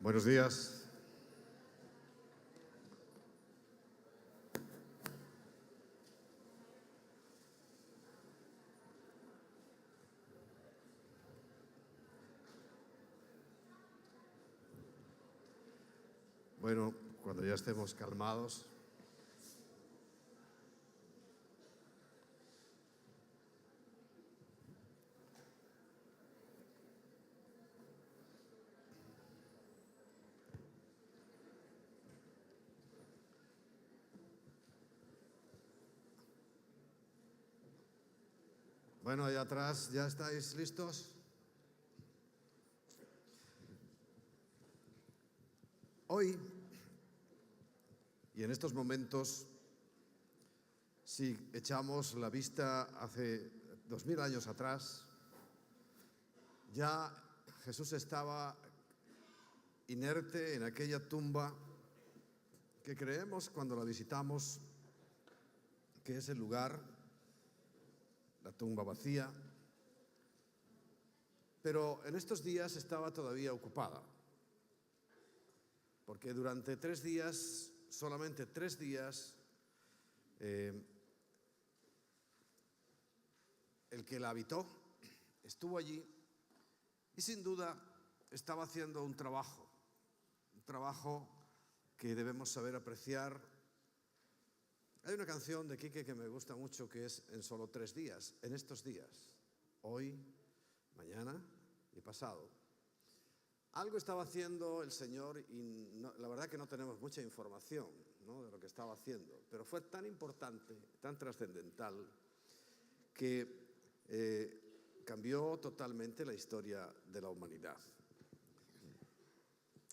Buenos días. Bueno, cuando ya estemos calmados, bueno, allá atrás, ¿ya estáis listos? Hoy, y en estos momentos, si echamos la vista hace 2000 años atrás, ya Jesús estaba inerte en aquella tumba que creemos cuando la visitamos que es el lugar, la tumba vacía, pero en estos días estaba todavía ocupada, porque durante 3 días, solamente 3 días, el que la habitó estuvo allí y sin duda estaba haciendo un trabajo que debemos saber apreciar. Hay una canción de Quique que me gusta mucho que es En solo 3 días, en estos días, hoy, mañana y pasado. Algo estaba haciendo el Señor y la verdad que no tenemos mucha información, ¿no?, de lo que estaba haciendo, pero fue tan importante, tan trascendental, que cambió totalmente la historia de la humanidad.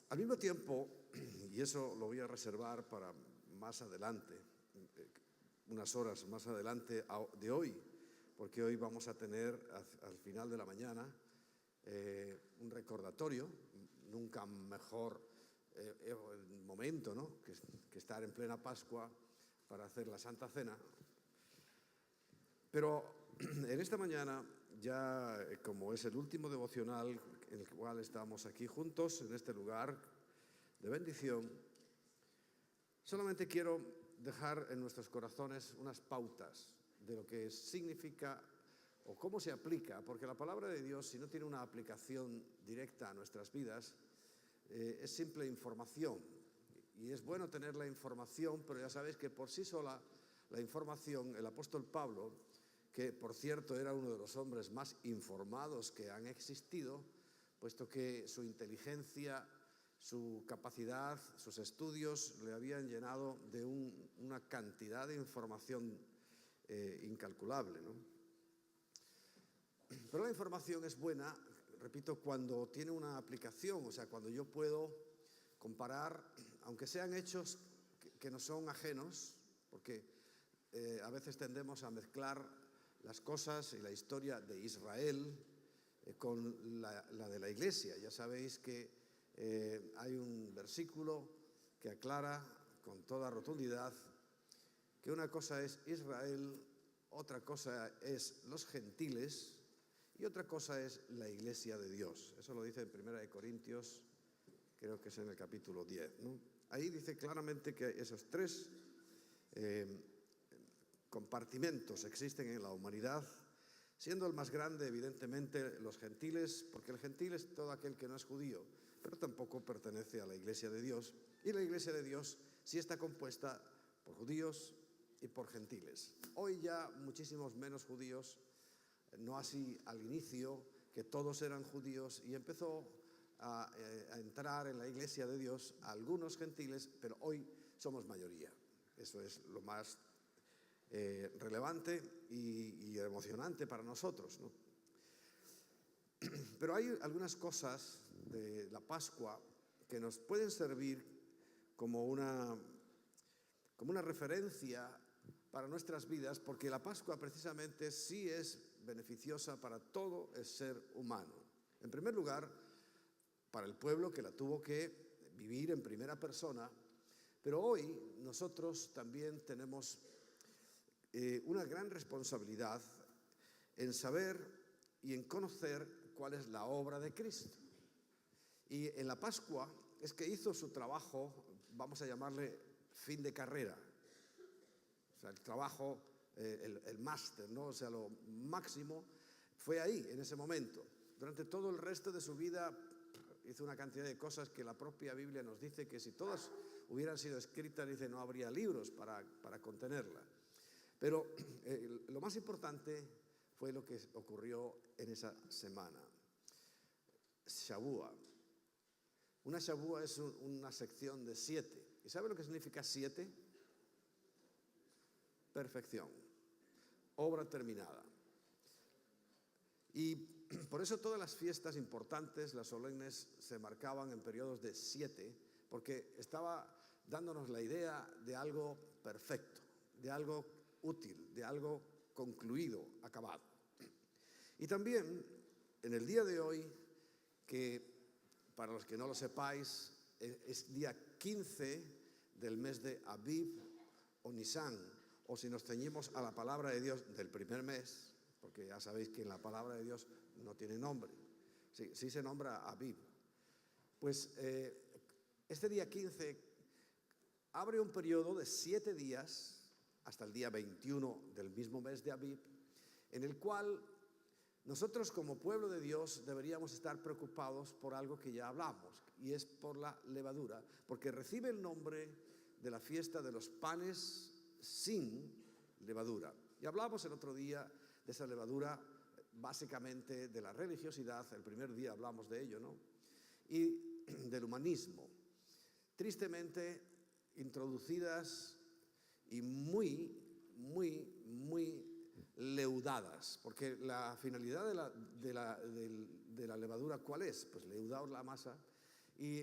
Al mismo tiempo, y eso lo voy a reservar para más adelante, unas horas más adelante de hoy, porque hoy vamos a tener al final de la mañana un recordatorio, nunca mejor momento, ¿no?, que estar en plena Pascua para hacer la Santa Cena. Pero en esta mañana, ya como es el último devocional en el cual estamos aquí juntos, en este lugar de bendición, solamente quiero dejar en nuestros corazones unas pautas de lo que significa o cómo se aplica, porque la palabra de Dios, si no tiene una aplicación directa a nuestras vidas, es simple información. Y es bueno tener la información, pero ya sabéis que por sí sola la información, el apóstol Pablo, que por cierto era uno de los hombres más informados que han existido, puesto que su inteligencia, su capacidad, sus estudios le habían llenado de una cantidad de información incalculable, ¿no? Pero la información es buena, repito, cuando tiene una aplicación, o sea, cuando yo puedo comparar, aunque sean hechos que no son ajenos, porque a veces tendemos a mezclar las cosas y la historia de Israel con la de la Iglesia. Ya sabéis que hay un versículo que aclara con toda rotundidad que una cosa es Israel, otra cosa es los gentiles y otra cosa es la Iglesia de Dios. Eso lo dice en 1 Corintios, creo que es en el capítulo 10, ¿no? Ahí dice claramente que esos 3 compartimentos existen en la humanidad, siendo el más grande evidentemente los gentiles, porque el gentil es todo aquel que no es judío, pero tampoco pertenece a la Iglesia de Dios, y la Iglesia de Dios sí está compuesta por judíos y por gentiles. Hoy ya muchísimos menos judíos, no así al inicio, que todos eran judíos, y empezó a entrar en la Iglesia de Dios a algunos gentiles, pero hoy somos mayoría. Eso es lo más relevante y emocionante para nosotros, ¿no? Pero hay algunas cosas de la Pascua que nos pueden servir como una referencia para nuestras vidas, porque la Pascua precisamente sí es beneficiosa para todo el ser humano. En primer lugar, para el pueblo que la tuvo que vivir en primera persona, pero hoy nosotros también tenemos una gran responsabilidad en saber y en conocer cuál es la obra de Cristo. Y en la Pascua es que hizo su trabajo, vamos a llamarle fin de carrera. O sea, el trabajo, el máster, ¿no? O sea, lo máximo fue ahí, en ese momento. Durante todo el resto de su vida hizo una cantidad de cosas que la propia Biblia nos dice que si todas hubieran sido escritas, dice, no habría libros para contenerla. Pero lo más importante fue lo que ocurrió en esa semana. Shavua. Una Shavua es una sección de 7. ¿Y sabe lo que significa 7? Perfección. Obra terminada. Y por eso todas las fiestas importantes, las solemnes, se marcaban en periodos de 7, porque estaba dándonos la idea de algo perfecto, de algo útil, de algo concluido, acabado. Y también en el día de hoy, que para los que no lo sepáis, es día 15 del mes de Abib o Nisan, o si nos ceñimos a la palabra de Dios del primer mes, porque ya sabéis que en la palabra de Dios no tiene nombre, sí se nombra Abib. Pues este día 15 abre un periodo de 7 días hasta el día 21 del mismo mes de Abib, en el cual nosotros como pueblo de Dios deberíamos estar preocupados por algo que ya hablamos, y es por la levadura, porque recibe el nombre de la fiesta de los panes sin levadura. Y hablamos el otro día de esa levadura, básicamente de la religiosidad, el primer día hablamos de ello, ¿no? Y del humanismo, tristemente introducidas y muy leudadas, porque la finalidad de la levadura, ¿cuál es? Pues leudar la masa, y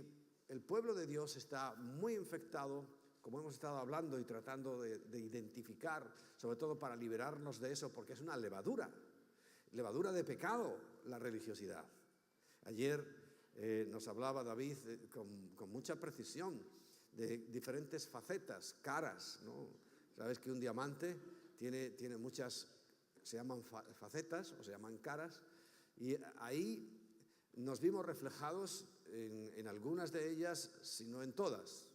el pueblo de Dios está muy infectado, como hemos estado hablando y tratando de identificar, sobre todo para liberarnos de eso, porque es una levadura de pecado, la religiosidad. Ayer nos hablaba David con mucha precisión de diferentes facetas, caras, ¿no? Sabes que un diamante tiene muchas, se llaman facetas o se llaman caras, y ahí nos vimos reflejados en algunas de ellas, si no en todas.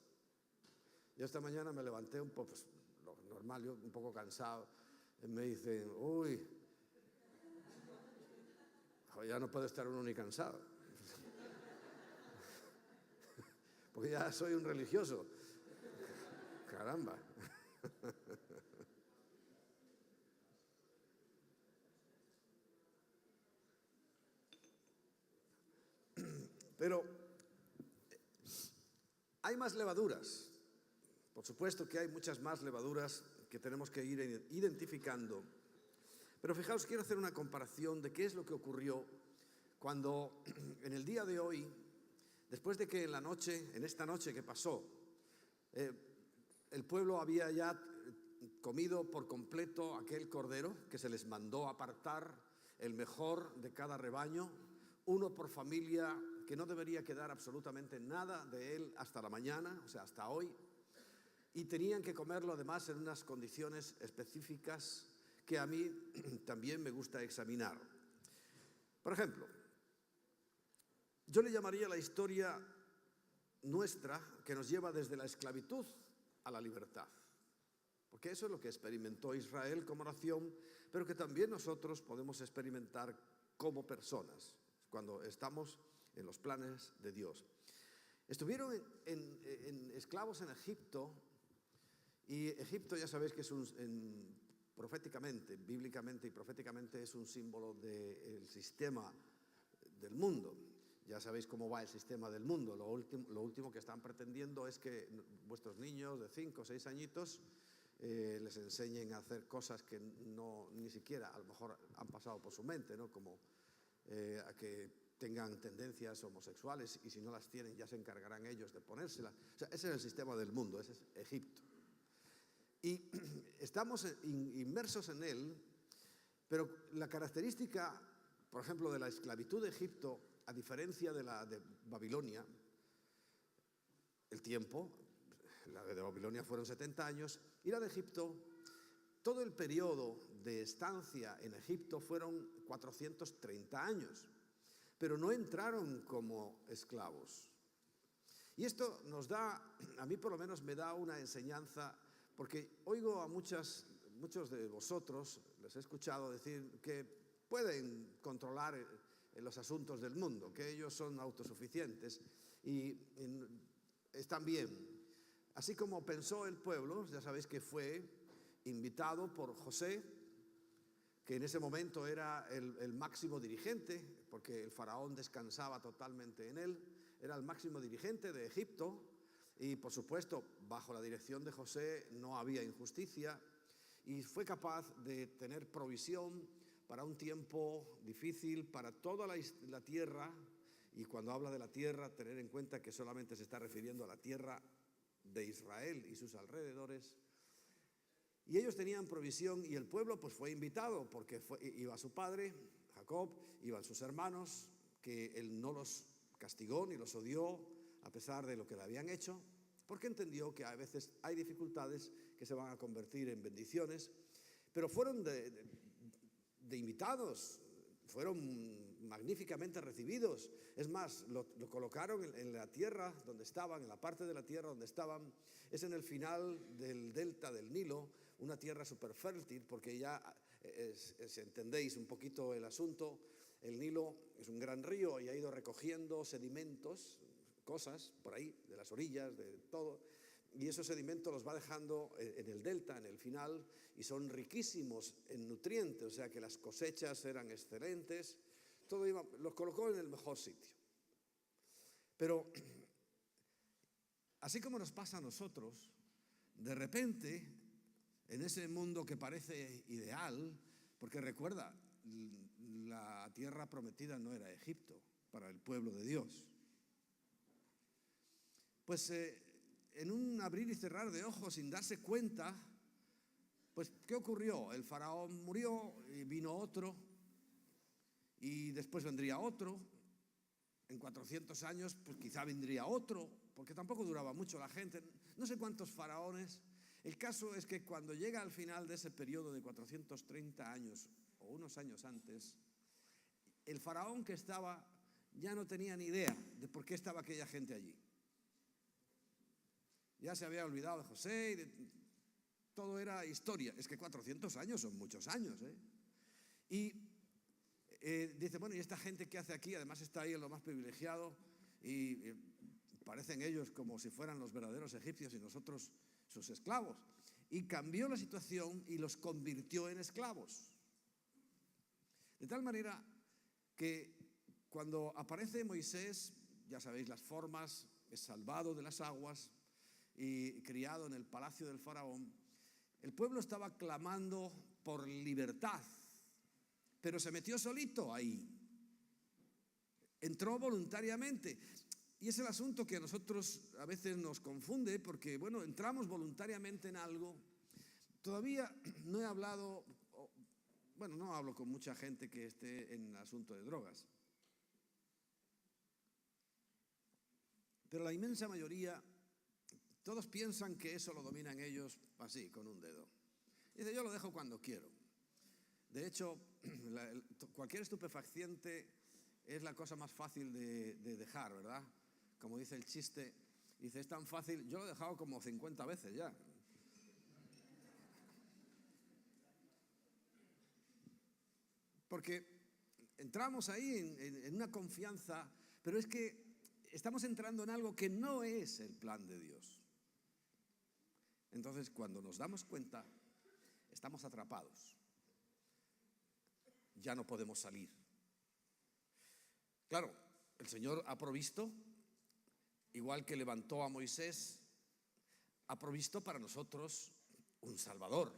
Yo esta mañana me levanté un poco, pues, lo normal, yo un poco cansado, y me dicen, uy, ya no puedo estar uno ni cansado, porque ya soy un religioso. Caramba. Pero hay más levaduras. Por supuesto que hay muchas más levaduras que tenemos que ir identificando. Pero fijaos, quiero hacer una comparación de qué es lo que ocurrió cuando en el día de hoy, después de que en esta noche que pasó, el pueblo había ya comido por completo aquel cordero que se les mandó apartar, el mejor de cada rebaño, uno por familia, que no debería quedar absolutamente nada de él hasta la mañana, o sea, hasta hoy, y tenían que comerlo además en unas condiciones específicas que a mí también me gusta examinar. Por ejemplo, yo le llamaría la historia nuestra que nos lleva desde la esclavitud a la libertad, porque eso es lo que experimentó Israel como nación, pero que también nosotros podemos experimentar como personas cuando estamos en los planes de Dios. Estuvieron esclavos en Egipto, y Egipto ya sabéis que es proféticamente, bíblicamente y proféticamente es un símbolo del sistema del mundo. Ya sabéis cómo va el sistema del mundo. Lo último que están pretendiendo es que vuestros niños de 5 o 6 añitos les enseñen a hacer cosas que ni siquiera a lo mejor han pasado por su mente, ¿no? Como a que tengan tendencias homosexuales, y si no las tienen ya se encargarán ellos de ponérselas. O sea, ese es el sistema del mundo, ese es Egipto. Y estamos inmersos en él, pero la característica, por ejemplo, de la esclavitud de Egipto, a diferencia de la de Babilonia, el tiempo, la de Babilonia fueron 70 años, y la de Egipto, todo el periodo de estancia en Egipto fueron 430 años, pero no entraron como esclavos. Y esto nos da, a mí por lo menos me da una enseñanza, porque oigo a muchos de vosotros, les he escuchado decir que pueden controlar los asuntos del mundo, que ellos son autosuficientes y están bien. Así como pensó el pueblo, ya sabéis que fue invitado por José, que en ese momento era el máximo dirigente, porque el faraón descansaba totalmente en él, era el máximo dirigente de Egipto, y por supuesto, bajo la dirección de José no había injusticia, y fue capaz de tener provisión para un tiempo difícil para toda la tierra, y cuando habla de la tierra, tener en cuenta que solamente se está refiriendo a la tierra de Israel y sus alrededores. Y ellos tenían provisión y el pueblo pues fue invitado porque iba su padre, Jacob, iban sus hermanos, que él no los castigó ni los odió a pesar de lo que le habían hecho, porque entendió que a veces hay dificultades que se van a convertir en bendiciones, pero fueron de invitados, fueron magníficamente recibidos. Es más, lo colocaron en la tierra donde estaban, en la parte de la tierra donde estaban, es en el final del delta del Nilo, una tierra súper fértil, porque ya, si entendéis un poquito el asunto, el Nilo es un gran río y ha ido recogiendo sedimentos, cosas por ahí, de las orillas, de todo, y esos sedimentos los va dejando en el delta, en el final, y son riquísimos en nutrientes, o sea que las cosechas eran excelentes, todo los colocó en el mejor sitio. Pero así como nos pasa a nosotros, de repente, en ese mundo que parece ideal, porque recuerda, la tierra prometida no era Egipto para el pueblo de Dios, pues en un abrir y cerrar de ojos, sin darse cuenta, pues ¿qué ocurrió? El faraón murió y vino otro, y después vendría otro. En 400 años, pues quizá vendría otro, porque tampoco duraba mucho la gente. No sé cuántos faraones. El caso es que cuando llega al final de ese periodo de 430 años, o unos años antes, el faraón que estaba ya no tenía ni idea de por qué estaba aquella gente allí. Ya se había olvidado de José y todo era historia. Es que 400 años son muchos años, ¿eh? Y dice, bueno, ¿y esta gente qué hace aquí? Además está ahí en lo más privilegiado y parecen ellos como si fueran los verdaderos egipcios y nosotros sus esclavos. Y cambió la situación y los convirtió en esclavos. De tal manera que cuando aparece Moisés, ya sabéis las formas, es salvado de las aguas y criado en el palacio del faraón, el pueblo estaba clamando por libertad, pero se metió solito ahí, entró voluntariamente. Y es el asunto que a nosotros a veces nos confunde, porque bueno, entramos voluntariamente en algo. Todavía no he hablado, bueno, no hablo con mucha gente que esté en el asunto de drogas, pero la inmensa mayoría, todos piensan que eso lo dominan ellos así, con un dedo. Dice, yo lo dejo cuando quiero. De hecho, cualquier estupefaciente es la cosa más fácil de dejar, ¿verdad? Como dice el chiste, dice, es tan fácil, yo lo he dejado como 50 veces ya. Porque entramos ahí en una confianza, pero es que estamos entrando en algo que no es el plan de Dios. Entonces, cuando nos damos cuenta, estamos atrapados. Ya no podemos salir. Claro, el Señor ha provisto, igual que levantó a Moisés, ha provisto para nosotros un Salvador,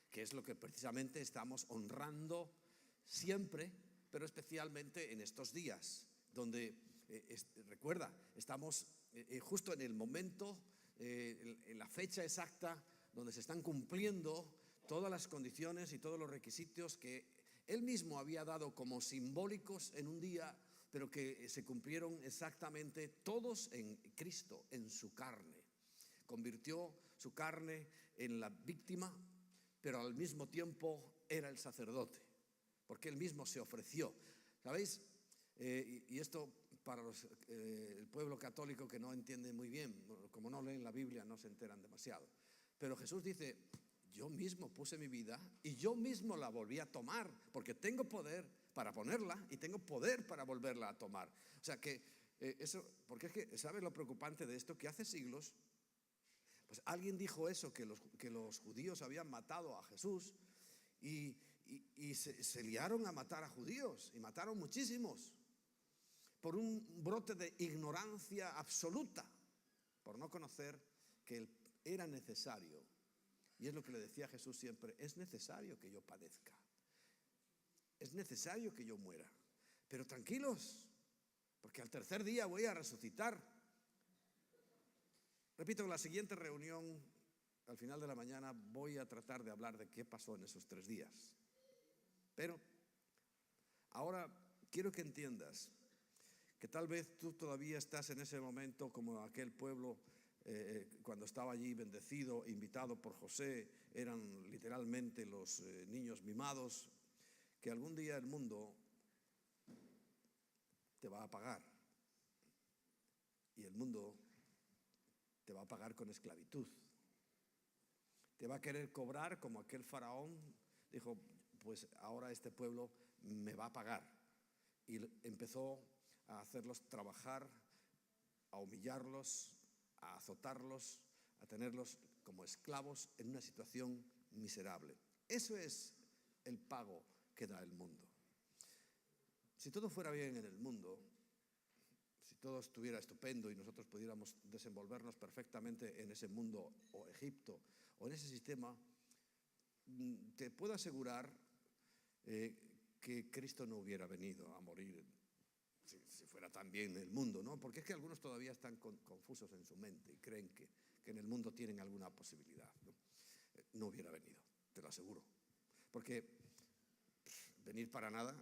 que es lo que precisamente estamos honrando siempre, pero especialmente en estos días, donde, recuerda, estamos justo en el momento, en la fecha exacta, donde se están cumpliendo todas las condiciones y todos los requisitos que Él mismo había dado como simbólicos en un día, pero que se cumplieron exactamente todos en Cristo, en su carne. Convirtió su carne en la víctima, pero al mismo tiempo era el sacerdote, porque Él mismo se ofreció. ¿Sabéis? Y esto para el pueblo católico que no entiende muy bien, como no leen la Biblia, no se enteran demasiado. Pero Jesús dice, yo mismo puse mi vida y yo mismo la volví a tomar, porque tengo poder para ponerla y tengo poder para volverla a tomar. O sea que eso, porque es que, ¿sabes lo preocupante de esto? Que hace siglos, pues alguien dijo eso, que los judíos habían matado a Jesús y se liaron a matar a judíos y mataron muchísimos por un brote de ignorancia absoluta, por no conocer que era necesario. Y es lo que le decía Jesús siempre, es necesario que yo padezca, es necesario que yo muera, pero tranquilos, porque al tercer día voy a resucitar. Repito, en la siguiente reunión, al final de la mañana, voy a tratar de hablar de qué pasó en esos 3 días. Pero ahora quiero que entiendas que tal vez tú todavía estás en ese momento como aquel pueblo cuando estaba allí bendecido, invitado por José, eran literalmente los niños mimados, que algún día el mundo te va a pagar y el mundo te va a pagar con esclavitud. Te va a querer cobrar como aquel faraón dijo, pues ahora este pueblo me va a pagar. Y empezó a hacerlos trabajar, a humillarlos, a azotarlos, a tenerlos como esclavos en una situación miserable. Eso es el pago que da el mundo. Si todo fuera bien en el mundo, si todo estuviera estupendo y nosotros pudiéramos desenvolvernos perfectamente en ese mundo o Egipto o en ese sistema, te puedo asegurar que Cristo no hubiera venido a morir si fuera tan bien el mundo, ¿no? Porque es que algunos todavía están confusos en su mente y creen que en el mundo tienen alguna posibilidad, ¿no? No hubiera venido, te lo aseguro. Porque venir para nada,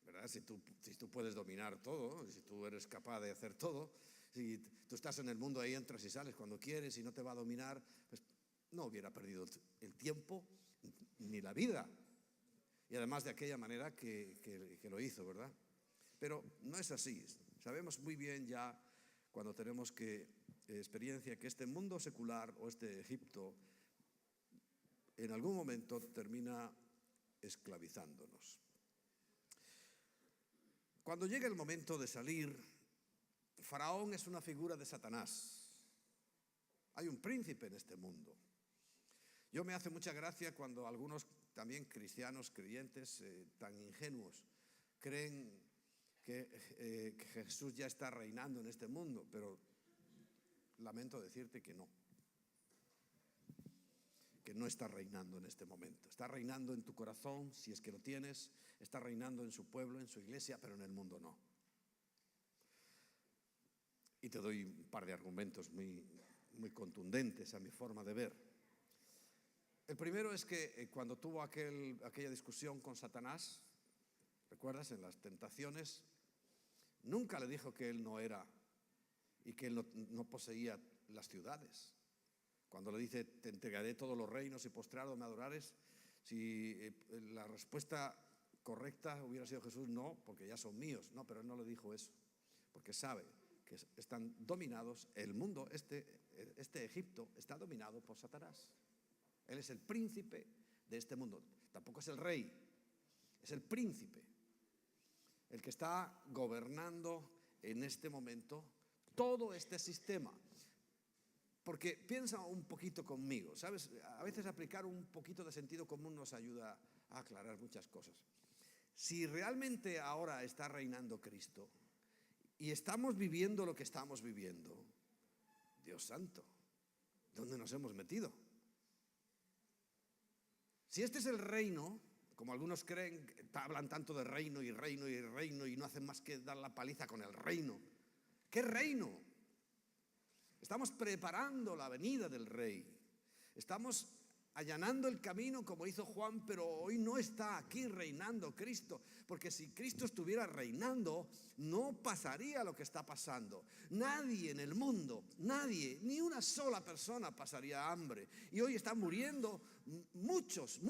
¿verdad? Si tú puedes dominar todo, si tú eres capaz de hacer todo, si tú estás en el mundo, ahí entras y sales cuando quieres y no te va a dominar, pues no hubiera perdido el tiempo ni la vida. Y además de aquella manera que lo hizo, ¿verdad? Pero no es así. Sabemos muy bien ya, cuando tenemos experiencia, que este mundo secular o este Egipto en algún momento termina esclavizándonos. Cuando llega el momento de salir, Faraón es una figura de Satanás. Hay un príncipe en este mundo. Yo me hace mucha gracia cuando algunos también cristianos, creyentes tan ingenuos, creen que Jesús ya está reinando en este mundo, pero lamento decirte que no está reinando en este momento. Está reinando en tu corazón, si es que lo tienes, está reinando en su pueblo, en su iglesia, pero en el mundo no. Y te doy un par de argumentos muy contundentes a mi forma de ver. El primero es que cuando tuvo aquella discusión con Satanás, ¿recuerdas? En las tentaciones, nunca le dijo que él no era y que él no poseía las ciudades. Cuando le dice, te entregaré todos los reinos y postrado me adorares, si la respuesta correcta hubiera sido Jesús, no, porque ya son míos. No, pero él no le dijo eso, porque sabe que están dominados, el mundo, este Egipto, está dominado por Satanás. Él es el príncipe de este mundo. Tampoco es el rey, es el príncipe, el que está gobernando en este momento todo este sistema. Porque piensa un poquito conmigo, ¿sabes? A veces aplicar un poquito de sentido común nos ayuda a aclarar muchas cosas. Si realmente ahora está reinando Cristo y estamos viviendo lo que estamos viviendo, Dios santo, ¿dónde nos hemos metido? Si este es el reino, como algunos creen, hablan tanto de reino y reino y reino y no hacen más que dar la paliza con el reino. ¿Qué reino? Estamos preparando la venida del Rey. Estamos allanando el camino como hizo Juan, pero hoy no está aquí reinando Cristo, porque si Cristo estuviera reinando, no pasaría lo que está pasando. Nadie en el mundo, nadie, ni una sola persona pasaría hambre. Y hoy están muriendo muchos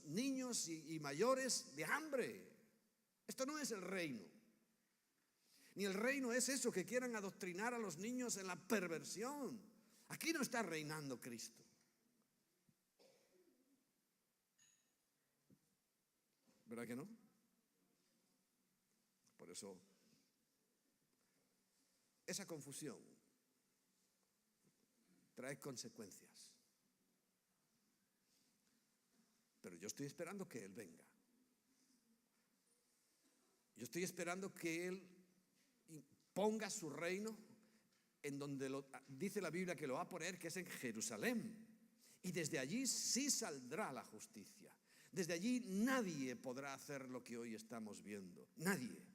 niños y mayores de hambre. Esto no es el reino. Ni el reino es eso, que quieran adoctrinar a los niños en la perversión. Aquí no está reinando Cristo. ¿Verdad que no? Por eso, esa confusión trae consecuencias. Pero yo estoy esperando que Él venga. Yo estoy esperando que Él ponga su reino en donde dice la Biblia que lo va a poner, que es en Jerusalén. Y desde allí sí saldrá la justicia. Desde allí nadie podrá hacer lo que hoy estamos viendo. Nadie.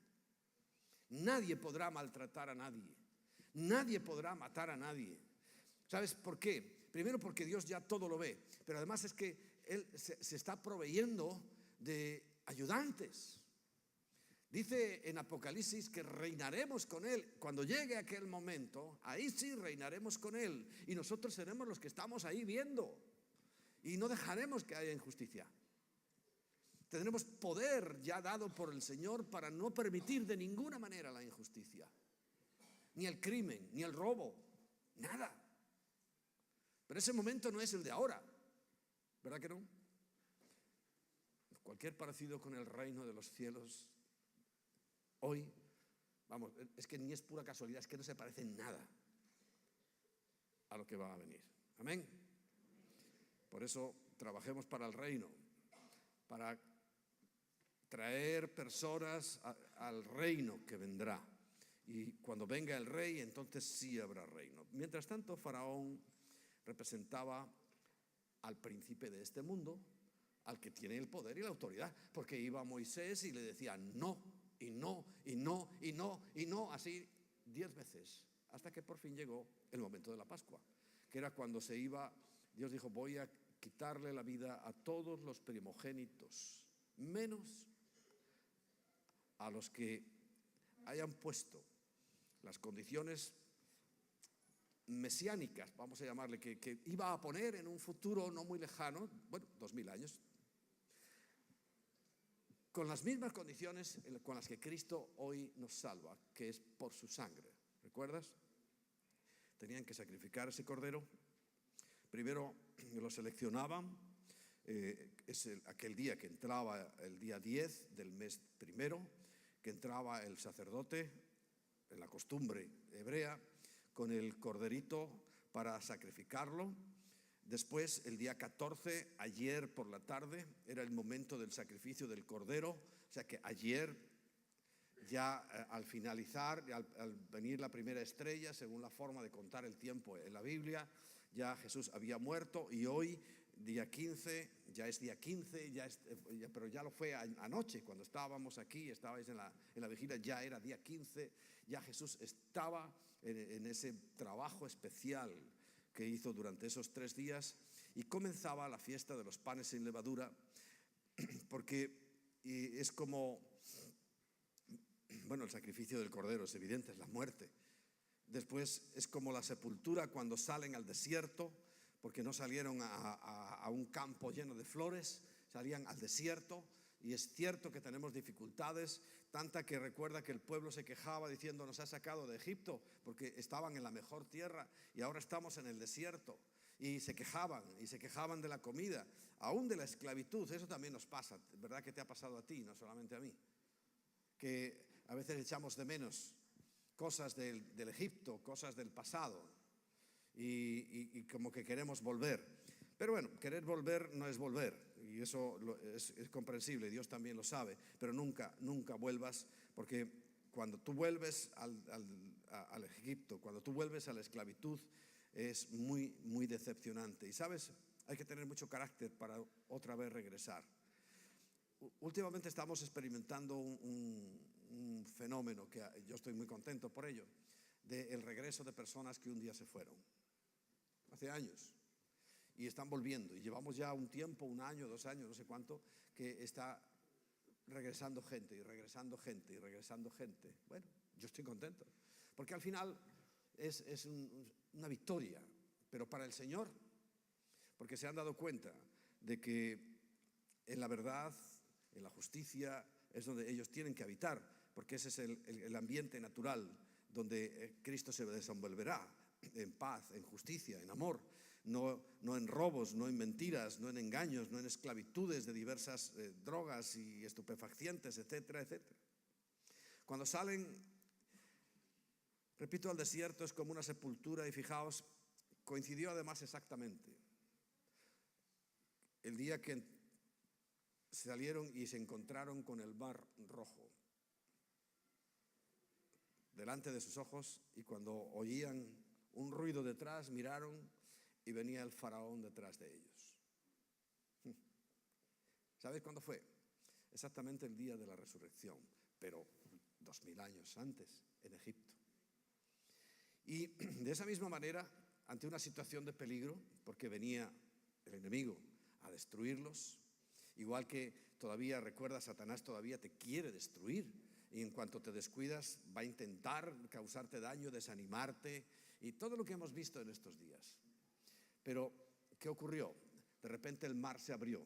Nadie podrá maltratar a nadie. Nadie podrá matar a nadie. ¿Sabes por qué? Primero porque Dios ya todo lo ve. Pero además es que Él se está proveyendo de ayudantes. Dice en Apocalipsis que reinaremos con Él. Cuando llegue aquel momento, ahí sí reinaremos con Él. Y nosotros seremos los que estamos ahí viendo. Y no dejaremos que haya injusticia. Tendremos poder ya dado por el Señor para no permitir de ninguna manera la injusticia. Ni el crimen, ni el robo, nada. Pero ese momento no es el de ahora. ¿Verdad que no? Cualquier parecido con el reino de los cielos hoy, vamos, es que ni es pura casualidad, es que no se parece en nada a lo que va a venir. Amén. Por eso trabajemos para el reino, para traer personas al reino que vendrá. Y cuando venga el rey, entonces sí habrá reino. Mientras tanto, Faraón representaba al príncipe de este mundo, al que tiene el poder y la autoridad, porque iba a Moisés y le decía no, y no, y no, y no, y no, así 10 veces, hasta que por fin llegó el momento de la Pascua, que era cuando se iba. Dios dijo: voy a quitarle la vida a todos los primogénitos, menos a los que hayan puesto las condiciones mesiánicas, vamos a llamarle, que iba a poner en un futuro no muy lejano, bueno, 2000 años, con las mismas condiciones con las que Cristo hoy nos salva, que es por su sangre. ¿Recuerdas? Tenían que sacrificar ese cordero. Primero lo seleccionaban, es aquel día que entraba, el día 10 del mes primero, que entraba el sacerdote, en la costumbre hebrea, con el corderito para sacrificarlo. Después, el día 14, ayer por la tarde, era el momento del sacrificio del cordero. O sea que ayer, ya al finalizar, al venir la primera estrella, según la forma de contar el tiempo en la Biblia, ya Jesús había muerto. Y hoy, día 15, ya es día 15, pero ya lo fue anoche cuando estábamos aquí, estabais en la vigilia, ya era día 15, ya Jesús estaba en ese trabajo especial que hizo durante esos 3 días, y comenzaba la fiesta de los panes sin levadura, porque es como, bueno, el sacrificio del cordero es evidente, es la muerte. Después es como la sepultura cuando salen al desierto, porque no salieron a un campo lleno de flores, salían al desierto. Y es cierto que tenemos dificultades, tanta que recuerda que el pueblo se quejaba diciendo: nos ha sacado de Egipto, porque estaban en la mejor tierra y ahora estamos en el desierto. Y se quejaban de la comida, aún de la esclavitud. Eso también nos pasa, ¿verdad que te ha pasado a ti, no solamente a mí? Que a veces echamos de menos cosas del Egipto, cosas del pasado, y como que queremos volver. Pero bueno, querer volver no es volver, y eso es comprensible, Dios también lo sabe, pero nunca vuelvas, porque cuando tú vuelves al Egipto, cuando tú vuelves a la esclavitud, es muy, muy decepcionante. Y sabes, hay que tener mucho carácter para otra vez regresar. Últimamente estamos experimentando un fenómeno que yo estoy muy contento por ello, del regreso de personas que un día se fueron, hace años, y están volviendo, y llevamos ya un tiempo, 1 año, 2 años, no sé cuánto, que está regresando gente, y regresando gente, y regresando gente. Bueno, yo estoy contento, porque al final es una victoria, pero para el Señor, porque se han dado cuenta de que en la verdad, en la justicia, es donde ellos tienen que habitar, porque ese es el ambiente natural donde Cristo se desenvolverá, en paz, en justicia, en amor, no en robos, no en mentiras, no en engaños, no en esclavitudes de diversas drogas y estupefacientes, etcétera, etcétera. Cuando salen, repito, al desierto es como una sepultura, y fijaos, coincidió además exactamente el día que salieron y se encontraron con el mar rojo delante de sus ojos, y cuando oían un ruido detrás, miraron y venía el faraón detrás de ellos. ¿Sabéis cuándo fue? Exactamente el día de la resurrección, pero 2000 años antes, en Egipto. Y de esa misma manera, ante una situación de peligro, porque venía el enemigo a destruirlos, igual que todavía, recuerda, Satanás todavía te quiere destruir, y en cuanto te descuidas va a intentar causarte daño, desanimarte, y todo lo que hemos visto en estos días. Pero, ¿qué ocurrió? De repente el mar se abrió,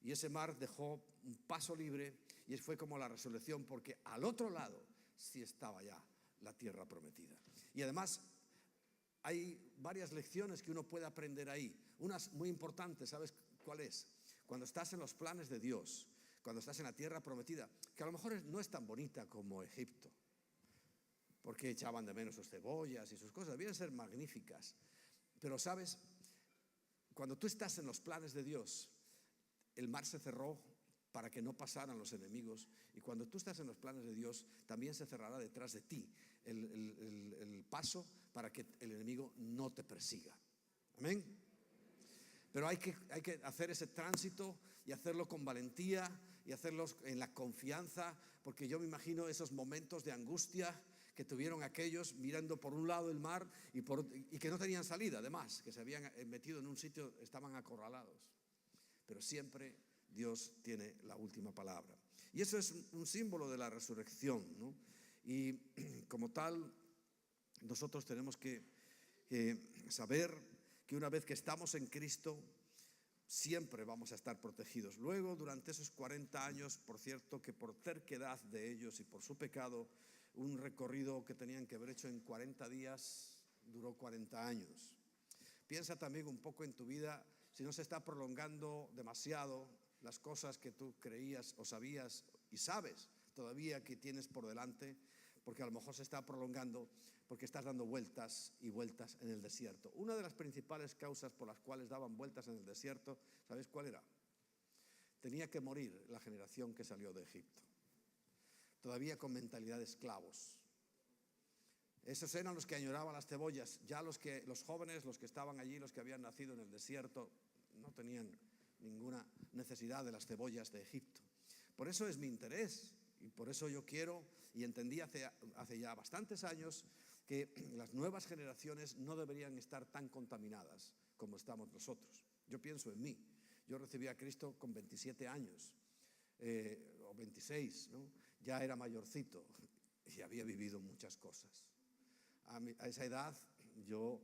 y ese mar dejó un paso libre, y fue como la resurrección, porque al otro lado sí estaba ya la tierra prometida. Y además hay varias lecciones que uno puede aprender ahí. Una muy importante, ¿sabes cuál es? Cuando estás en los planes de Dios, cuando estás en la tierra prometida, que a lo mejor no es tan bonita como Egipto, porque echaban de menos sus cebollas y sus cosas, debían ser magníficas. Pero sabes, cuando tú estás en los planes de Dios, el mar se cerró para que no pasaran los enemigos, y cuando tú estás en los planes de Dios, también se cerrará detrás de ti el paso para que el enemigo no te persiga. Amén. Pero hay que hacer ese tránsito y hacerlo con valentía y hacerlo en la confianza, porque yo me imagino esos momentos de angustia que tuvieron aquellos mirando por un lado el mar y que no tenían salida, además, que se habían metido en un sitio, estaban acorralados. Pero siempre Dios tiene la última palabra. Y eso es un símbolo de la resurrección, ¿no? Y como tal, nosotros tenemos que saber que una vez que estamos en Cristo, siempre vamos a estar protegidos. Luego, durante esos 40 años, por cierto, que por terquedad de ellos y por su pecado, un recorrido que tenían que haber hecho en 40 días duró 40 años. Piensa también un poco en tu vida, si no se está prolongando demasiado las cosas que tú creías o sabías y sabes todavía que tienes por delante, porque a lo mejor se está prolongando porque estás dando vueltas y vueltas en el desierto. Una de las principales causas por las cuales daban vueltas en el desierto, ¿sabéis cuál era? Tenía que morir la generación que salió de Egipto, todavía con mentalidad de esclavos. Esos eran los que añoraban las cebollas. Ya los jóvenes, los que estaban allí, los que habían nacido en el desierto, no tenían ninguna necesidad de las cebollas de Egipto. Por eso es mi interés, y por eso yo quiero, y entendí hace ya bastantes años, que las nuevas generaciones no deberían estar tan contaminadas como estamos nosotros. Yo pienso en mí. Yo recibí a Cristo con 27 años, o 26, ¿no? Ya era mayorcito y había vivido muchas cosas. A esa edad yo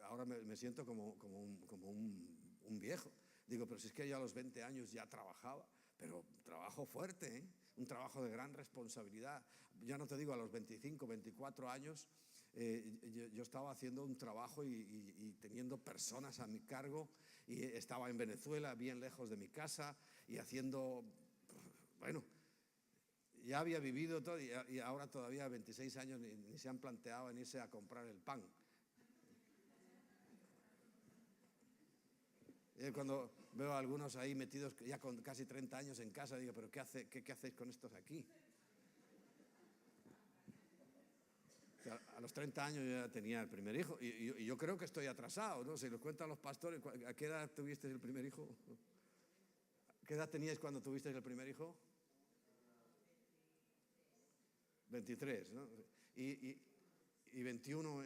ahora me siento como un viejo. Digo, pero si es que yo a los 20 años ya trabajaba, pero trabajo fuerte, ¿eh? Un trabajo de gran responsabilidad. Ya no te digo a los 25, 24 años, yo estaba haciendo un trabajo y teniendo personas a mi cargo, y estaba en Venezuela, bien lejos de mi casa, y haciendo, bueno, ya había vivido todo, y ahora todavía a 26 años ni se han planteado en irse a comprar el pan. Cuando veo a algunos ahí metidos ya con casi 30 años en casa, digo, pero ¿qué hacéis con estos aquí? O sea, a los 30 años yo ya tenía el primer hijo, y yo creo que estoy atrasado, ¿no? Si lo cuentan los pastores, ¿a qué edad tuvisteis el primer hijo? ¿Qué edad teníais cuando tuvisteis el primer hijo? 23, ¿no? Y 21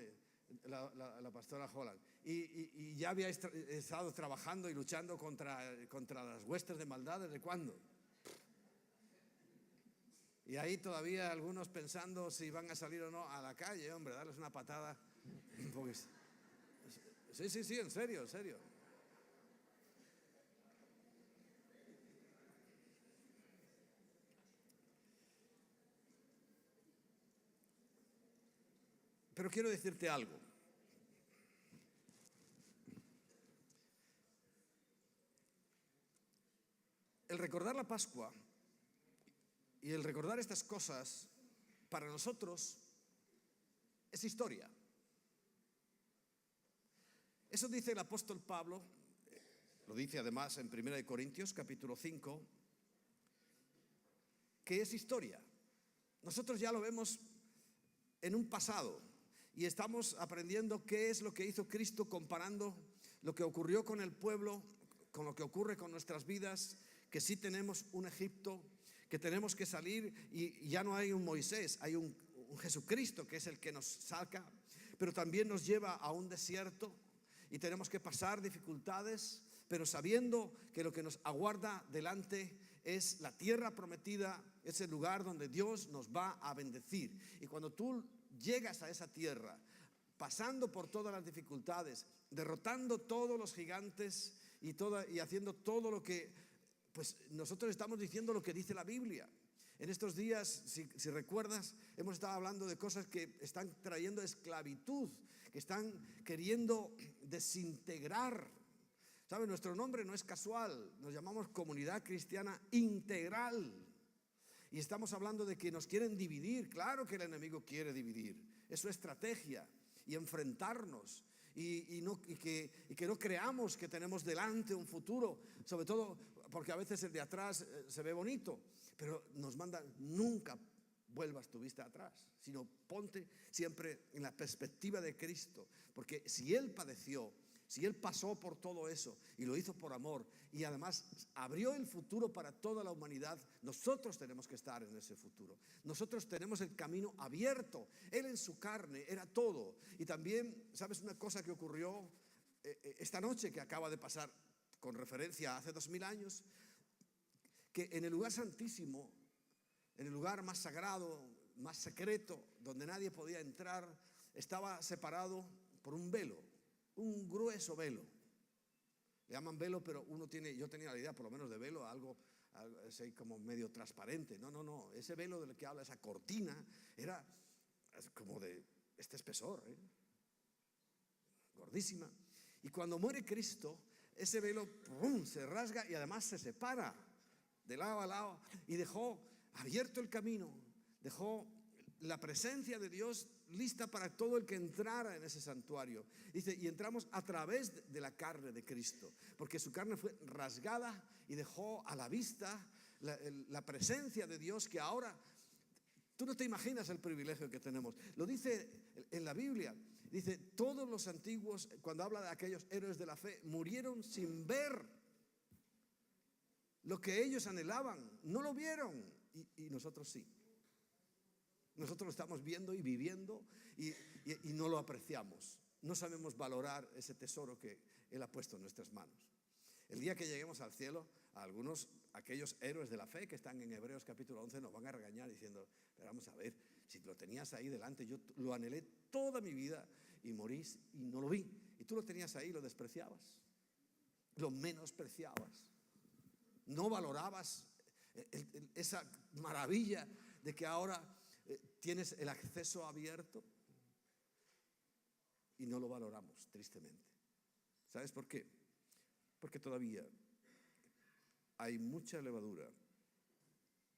la pastora Holland. Y ya había estado trabajando y luchando contra las huestes de maldad, ¿desde cuándo? Y ahí todavía algunos pensando si van a salir o no a la calle, hombre, darles una patada. Sí, en serio, en serio. Pero quiero decirte algo. El recordar la Pascua y el recordar estas cosas, para nosotros, es historia. Eso dice el apóstol Pablo, lo dice además en 1 Corintios capítulo 5, que es historia. Nosotros ya lo vemos en un pasado y estamos aprendiendo qué es lo que hizo Cristo, comparando lo que ocurrió con el pueblo con lo que ocurre con nuestras vidas, que sí tenemos un Egipto, que tenemos que salir y ya no hay un Moisés, hay un Jesucristo que es el que nos saca, pero también nos lleva a un desierto y tenemos que pasar dificultades, pero sabiendo que lo que nos aguarda delante es la tierra prometida, es el lugar donde Dios nos va a bendecir. Y cuando tú llegas a esa tierra, pasando por todas las dificultades, derrotando todos los gigantes y haciendo todo lo que, pues nosotros estamos diciendo lo que dice la Biblia. En estos días, si recuerdas, hemos estado hablando de cosas que están trayendo esclavitud, que están queriendo desintegrar. ¿Saben? Nuestro nombre no es casual, nos llamamos Comunidad Cristiana Integral. Y estamos hablando de que nos quieren dividir. Claro que el enemigo quiere dividir, es su estrategia, y enfrentarnos. Y que no creamos que tenemos delante un futuro, sobre todo porque a veces el de atrás se ve bonito, pero nos manda: nunca vuelvas tu vista atrás, sino ponte siempre en la perspectiva de Cristo, porque si Él padeció, si Él pasó por todo eso y lo hizo por amor y además abrió el futuro para toda la humanidad, nosotros tenemos que estar en ese futuro. Nosotros tenemos el camino abierto. Él en su carne era todo. Y también, ¿sabes una cosa que ocurrió esta noche que acaba de pasar con referencia a hace 2000 años? Que en el lugar santísimo, en el lugar más sagrado, más secreto, donde nadie podía entrar, estaba separado por un velo, un grueso velo. Le llaman velo, pero yo tenía la idea por lo menos de velo, algo así como medio transparente. No, ese velo del que habla, esa cortina, era como de este espesor, gordísima. Y cuando muere Cristo, ese velo ¡pum!, se rasga y además se separa de lado a lado y dejó abierto el camino, dejó la presencia de Dios lista para todo el que entrara en ese santuario. Dice, y entramos a través de la carne de Cristo, porque su carne fue rasgada y dejó a la vista la presencia de Dios, que ahora tú no te imaginas el privilegio que tenemos. Lo dice en la Biblia, dice, todos los antiguos, cuando habla de aquellos héroes de la fe, murieron sin ver lo que ellos anhelaban, no lo vieron, y nosotros sí. Nosotros lo estamos viendo y viviendo y no lo apreciamos. No sabemos valorar ese tesoro que Él ha puesto en nuestras manos. El día que lleguemos al cielo, aquellos héroes de la fe que están en Hebreos capítulo 11 nos van a regañar diciendo: pero vamos a ver, si lo tenías ahí delante, yo lo anhelé toda mi vida y morí y no lo vi. Y tú lo tenías ahí y lo despreciabas, lo menospreciabas. No valorabas esa maravilla de que ahora tienes el acceso abierto, y no lo valoramos, tristemente. ¿Sabes por qué? Porque todavía hay mucha levadura,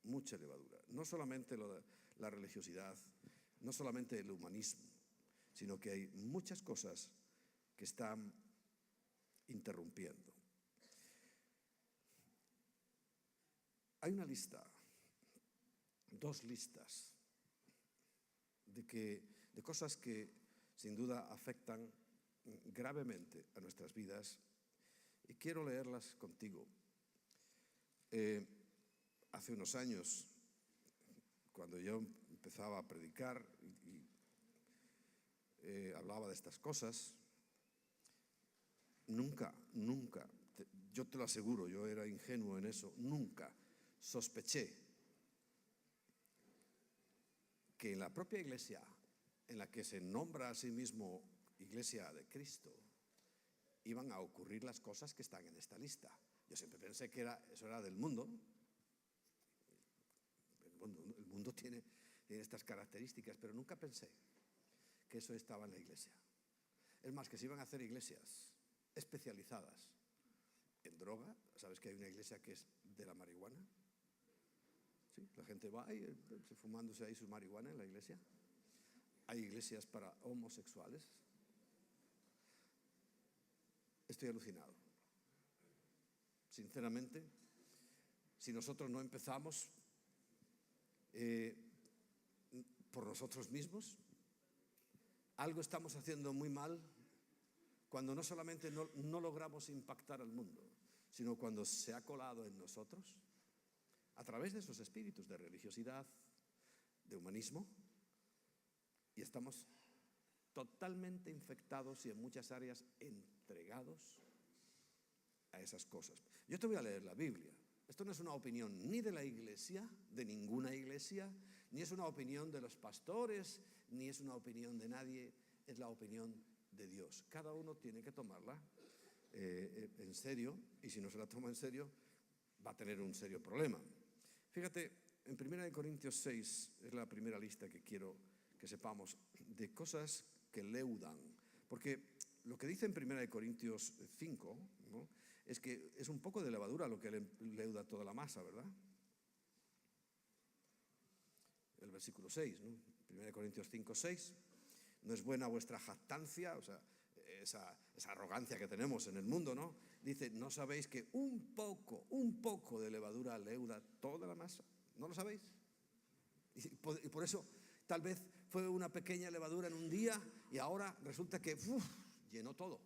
no solamente la religiosidad, no solamente el humanismo, sino que hay muchas cosas que están interrumpiendo. Hay una lista, 2 listas de cosas que sin duda afectan gravemente a nuestras vidas, y quiero leerlas contigo. Hace unos años, cuando yo empezaba a predicar y hablaba de estas cosas, nunca, yo te lo aseguro, yo era ingenuo en eso, nunca sospeché que en la propia iglesia, en la que se nombra a sí mismo Iglesia de Cristo, iban a ocurrir las cosas que están en esta lista. Yo siempre pensé que eso era del mundo. El mundo tiene estas características, pero nunca pensé que eso estaba en la iglesia. Es más, que se iban a hacer iglesias especializadas en droga. ¿Sabes que hay una iglesia que es de la marihuana? ¿Sí? La gente va y fumándose ahí su marihuana en la iglesia. Hay iglesias para homosexuales. Estoy alucinado. Sinceramente, si nosotros no empezamos por nosotros mismos, algo estamos haciendo muy mal cuando no solamente no logramos impactar al mundo, sino cuando se ha colado en nosotros, a través de esos espíritus de religiosidad, de humanismo, y estamos totalmente infectados y en muchas áreas entregados a esas cosas. Yo te voy a leer la Biblia. Esto no es una opinión ni de la iglesia, de ninguna iglesia, ni es una opinión de los pastores, ni es una opinión de nadie, es la opinión de Dios. Cada uno tiene que tomarla en serio, y si no se la toma en serio, va a tener un serio problema. Fíjate, en 1 Corintios 6 es la primera lista que quiero que sepamos de cosas que leudan. Porque lo que dice en 1 Corintios 5, ¿no?, es que es un poco de levadura lo que leuda toda la masa, ¿verdad? El versículo 6, ¿no? 1 Corintios 5, 6. No es buena vuestra jactancia, o sea, esa arrogancia que tenemos en el mundo, ¿no? Dice, ¿no sabéis que un poco de levadura leuda toda la masa? ¿No lo sabéis? Y por eso tal vez fue una pequeña levadura en un día y ahora resulta que llenó todo.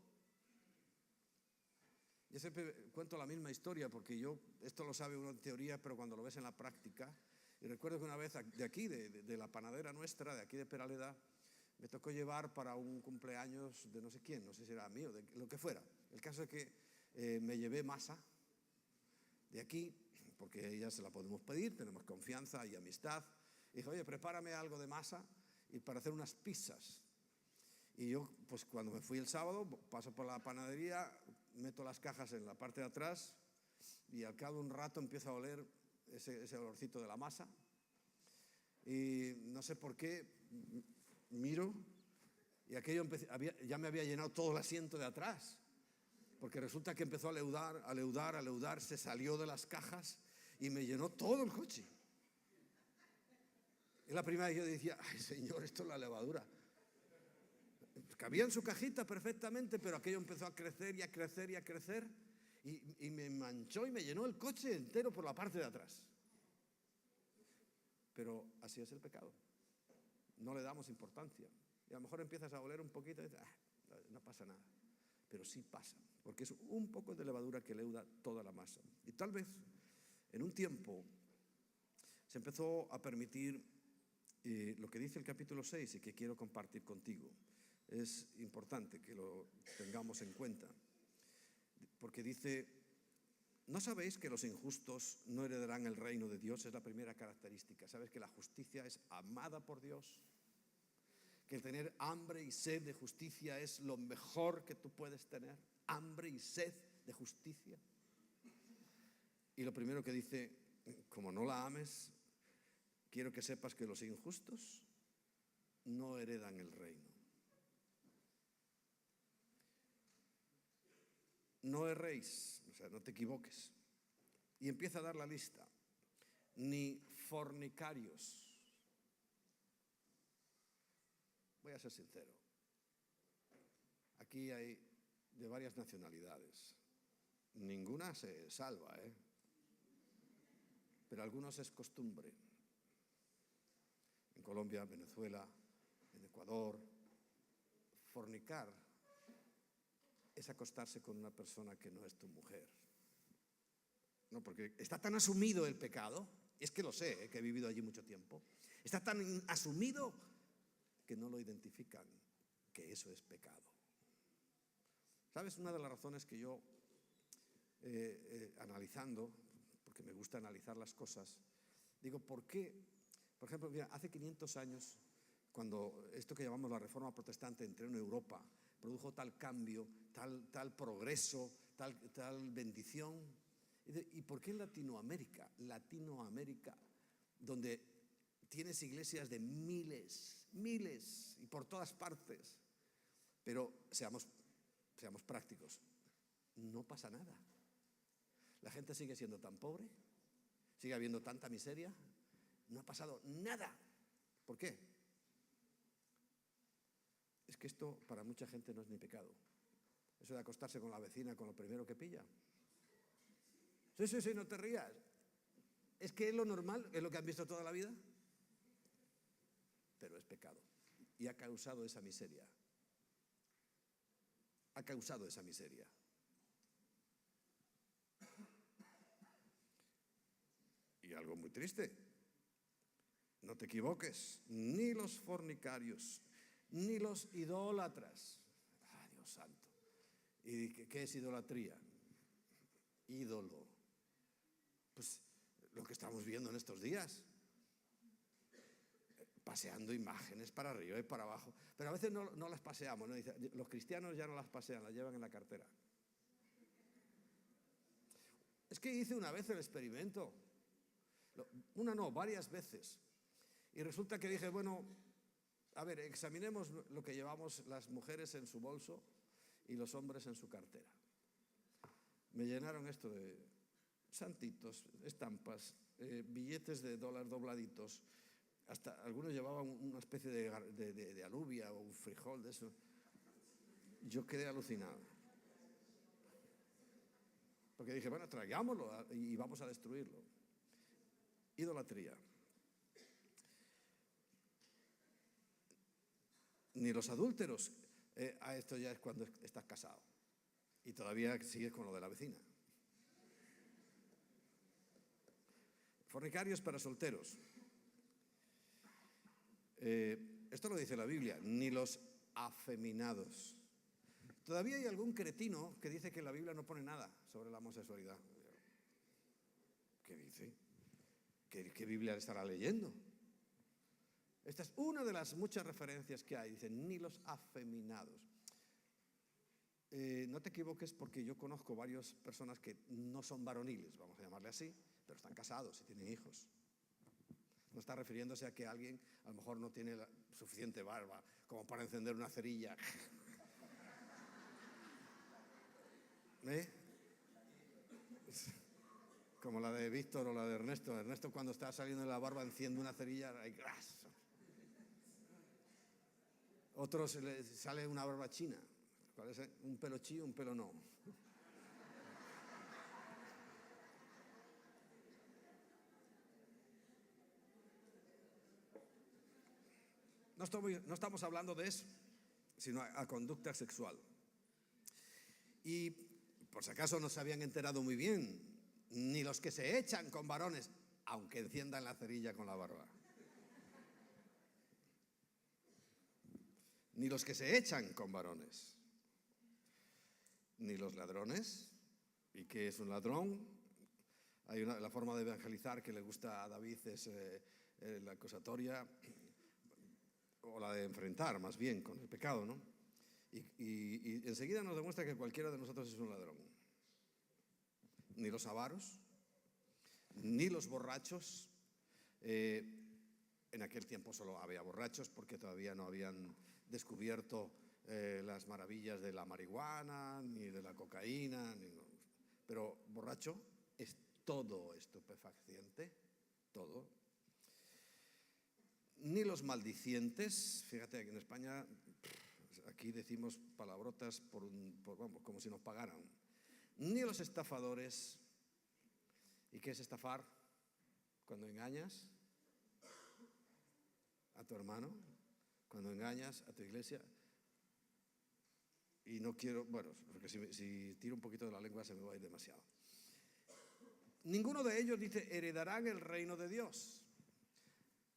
Yo siempre cuento la misma historia porque esto lo sabe uno en teoría, pero cuando lo ves en la práctica. Y recuerdo que una vez de aquí, de la panadera nuestra, de aquí de Peraleda, me tocó llevar para un cumpleaños de no sé quién, no sé si era mío, de lo que fuera. El caso es que me llevé masa de aquí, porque ya se la podemos pedir, tenemos confianza y amistad. Y dije, oye, prepárame algo de masa y para hacer unas pizzas. Y yo, pues cuando me fui el sábado, paso por la panadería, meto las cajas en la parte de atrás y al cabo de un rato empiezo a oler ese olorcito de la masa. Y no sé por qué, miro y aquello ya me había llenado todo el asiento de atrás. Porque resulta que empezó a leudar, se salió de las cajas y me llenó todo el coche. Es la primera vez que yo decía, ay Señor, esto es la levadura. Cabía en su cajita perfectamente, pero aquello empezó a crecer y a crecer y a crecer y me manchó y me llenó el coche entero por la parte de atrás. Pero así es el pecado. No le damos importancia. Y a lo mejor empiezas a oler un poquito y dices, no pasa nada. Pero sí pasa, porque es un poco de levadura que leuda toda la masa. Y tal vez en un tiempo se empezó a permitir lo que dice el capítulo 6 y que quiero compartir contigo. Es importante que lo tengamos en cuenta, porque dice, ¿no sabéis que los injustos no heredarán el reino de Dios? Es la primera característica. ¿Sabes que la justicia es amada por Dios? Que el tener hambre y sed de justicia es lo mejor que tú puedes tener. Hambre y sed de justicia. Y lo primero que dice, como no la ames, quiero que sepas que los injustos no heredan el reino. No erréis, o sea, no te equivoques. Y empieza a dar la lista. Ni fornicarios. Voy a ser sincero. Aquí hay de varias nacionalidades. Ninguna se salva, pero algunos es costumbre. En Colombia, Venezuela, en Ecuador, fornicar es acostarse con una persona que no es tu mujer. No, porque está tan asumido el pecado, es que lo sé, que he vivido allí mucho tiempo, está tan asumido que no lo identifican, que eso es pecado. ¿Sabes? Una de las razones que yo, analizando, porque me gusta analizar las cosas, digo, ¿por qué? Por ejemplo, mira, hace 500 años, cuando esto que llamamos la Reforma Protestante entró en Europa, produjo tal cambio, tal progreso, tal bendición. ¿Y por qué en Latinoamérica? Latinoamérica, donde tienes iglesias de miles y por todas partes. Pero seamos prácticos. No pasa nada. La gente sigue siendo tan pobre, sigue habiendo tanta miseria, no ha pasado nada. ¿Por qué? Es que esto para mucha gente no es ni pecado. Eso de acostarse con la vecina con lo primero que pilla. Sí, no te rías. Es que es lo normal, es lo que han visto toda la vida. Pero es pecado. Y ha causado esa miseria. Ha causado esa miseria. Y algo muy triste. No te equivoques. Ni los fornicarios, ni los idólatras. ¡Ay, Dios santo! ¿Y qué es idolatría? Ídolo. Pues lo que estamos viendo en estos días. Paseando imágenes para arriba y para abajo. Pero a veces no las paseamos, ¿no? Los cristianos ya no las pasean, las llevan en la cartera. Es que hice una vez el experimento. Una no, varias veces. Y resulta que dije, bueno, a ver, examinemos lo que llevamos las mujeres en su bolso y los hombres en su cartera. Me llenaron esto de santitos, estampas, billetes de dólar dobladitos. Hasta algunos llevaban una especie de alubia o un frijol de eso. Yo quedé alucinado. Porque dije, bueno, traigámoslo y vamos a destruirlo. Idolatría. Ni los adúlteros. Esto ya es cuando estás casado. Y todavía sigues con lo de la vecina. Fornicarios para solteros. Esto lo dice la Biblia. Ni los afeminados. Todavía hay algún cretino que dice que la Biblia no pone nada sobre la homosexualidad. ¿Qué dice? ¿Qué Biblia estará leyendo? Esta es una de las muchas referencias que hay. Dicen, ni los afeminados. No te equivoques porque yo conozco varias personas que no son varoniles, vamos a llamarle así, pero están casados y tienen hijos. No está refiriéndose a que alguien a lo mejor no tiene la suficiente barba como para encender una cerilla. Como la de Víctor o la de Ernesto. Ernesto cuando está saliendo de la barba enciende una cerilla. Otros le sale una barba china. ¿Cuál es? Un pelo chi, un pelo no. No estamos hablando de eso, sino a conducta sexual. Y por si acaso no se habían enterado muy bien, ni los que se echan con varones, aunque enciendan la cerilla con la barba. Ni los que se echan con varones. Ni los ladrones. ¿Y qué es un ladrón? La forma de evangelizar que le gusta a David es la acusatoria, o la de enfrentar más bien con el pecado, ¿no? Y enseguida nos demuestra que cualquiera de nosotros es un ladrón. Ni los avaros, ni los borrachos. En aquel tiempo solo había borrachos porque todavía no habían descubierto las maravillas de la marihuana, ni de la cocaína, pero borracho es todo estupefaciente, todo. Ni los maldicientes, fíjate que en España, aquí decimos palabrotas como si nos pagaran. Ni los estafadores. ¿Y qué es estafar? Cuando engañas a tu hermano, cuando engañas a tu iglesia. Y no quiero, bueno, porque si tiro un poquito de la lengua se me va a ir demasiado. Ninguno de ellos dice, heredarán el reino de Dios.